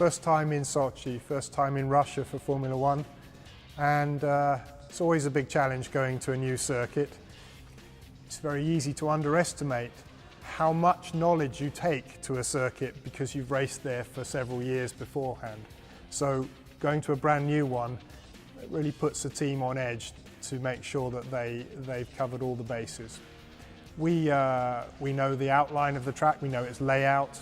First time in Sochi, first time in Russia for Formula One, and it's always a big challenge going to a new circuit. It's very easy to underestimate how much knowledge you take to a circuit because you've raced there for several years beforehand. So going to a brand new one, it really puts the team on edge to make sure that they've covered all the bases. We know the outline of the track, we know its layout,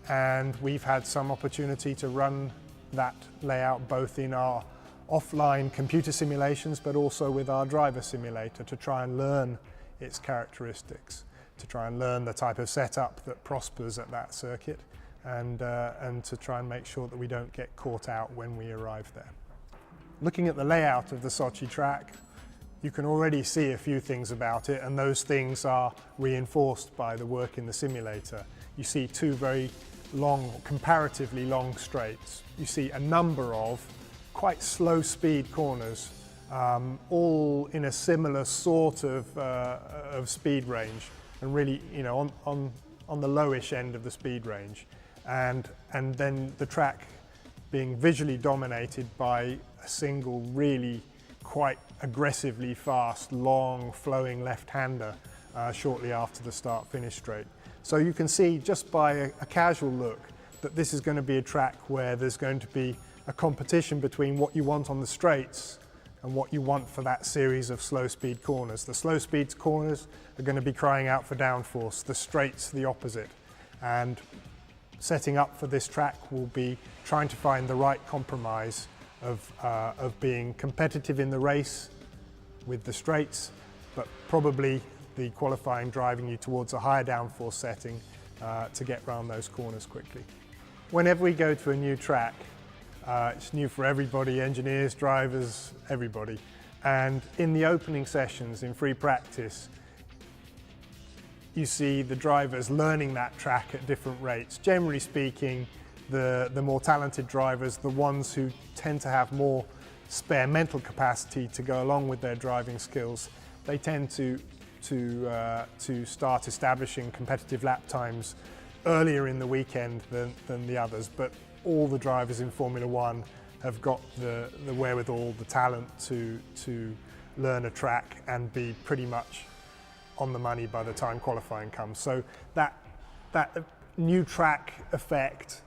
and we've had some opportunity to run that layout both in our offline computer simulations but also with our driver simulator to try and learn its characteristics, to try and learn the type of setup that prospers at that circuit, and to try and make sure that we don't get caught out when we arrive there. Looking at the layout of the Sochi track, you can already see a few things about it, and those things are reinforced by the work in the simulator. You see two very long, comparatively long straights. You see a number of quite slow speed corners, all in a similar sort of speed range, and really, you know, on the lowish end of the speed range, and then the track being visually dominated by a single really quite aggressively fast, long flowing left-hander shortly after the start-finish straight. So you can see just by a casual look that this is going to be a track where there's going to be a competition between what you want on the straights and what you want for that series of slow speed corners. The slow speed corners are going to be crying out for downforce, the straights the opposite. And setting up for this track will be trying to find the right compromise of being competitive in the race with the straights, but probably the qualifying driving you towards a higher downforce setting to get around those corners quickly. Whenever we go to a new track, it's new for everybody, engineers, drivers, everybody. And in the opening sessions, in free practice, you see the drivers learning that track at different rates. Generally speaking, the more talented drivers, the ones who tend to have more spare mental capacity to go along with their driving skills, they tend to start establishing competitive lap times earlier in the weekend than the others. But all the drivers in Formula One have got the wherewithal, the talent to learn a track and be pretty much on the money by the time qualifying comes. So that new track effect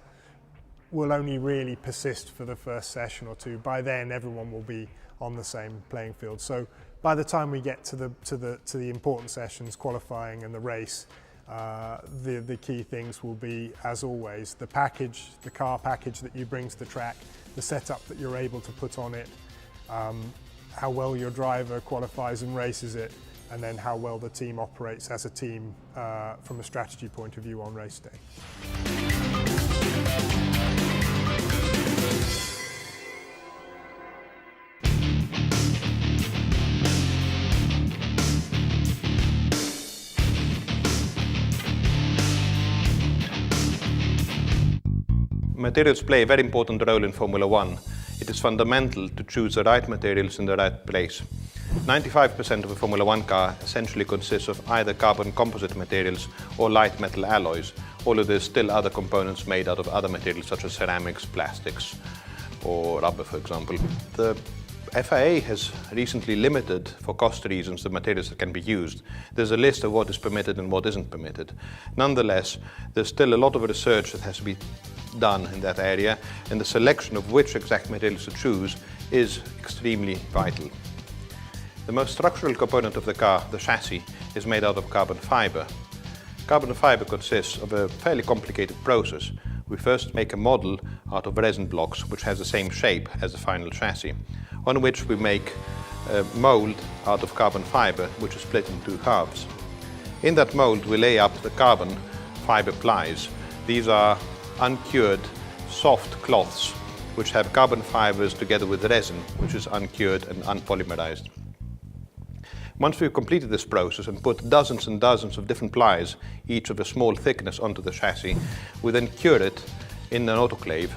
will only really persist for the first session or two. By then, everyone will be on the same playing field. So by the time we get to the important sessions, qualifying and the race, the key things will be, as always, the package, the car package that you bring to the track, the setup that you're able to put on it, how well your driver qualifies and races it, and then how well the team operates as a team from a strategy point of view on race day. Materials play a very important role in Formula One. It is fundamental to choose the right materials in the right place. 95% of a Formula One car essentially consists of either carbon composite materials or light metal alloys, although there's still other components made out of other materials such as ceramics, plastics or rubber, for example. The FIA has recently limited, for cost reasons, the materials that can be used. There's a list of what is permitted and what isn't permitted. Nonetheless, there's still a lot of research that has to be done in that area, and the selection of which exact materials to choose is extremely vital. The most structural component of the car, the chassis, is made out of carbon fiber. Carbon fiber consists of a fairly complicated process. We first make a model out of resin blocks which has the same shape as the final chassis, on which we make a mold out of carbon fiber which is split in two halves. In that mold we lay up the carbon fiber plies. These are uncured soft cloths which have carbon fibers together with resin which is uncured and unpolymerized. Once we've completed this process and put dozens and dozens of different plies, each of a small thickness, onto the chassis, we then cure it in an autoclave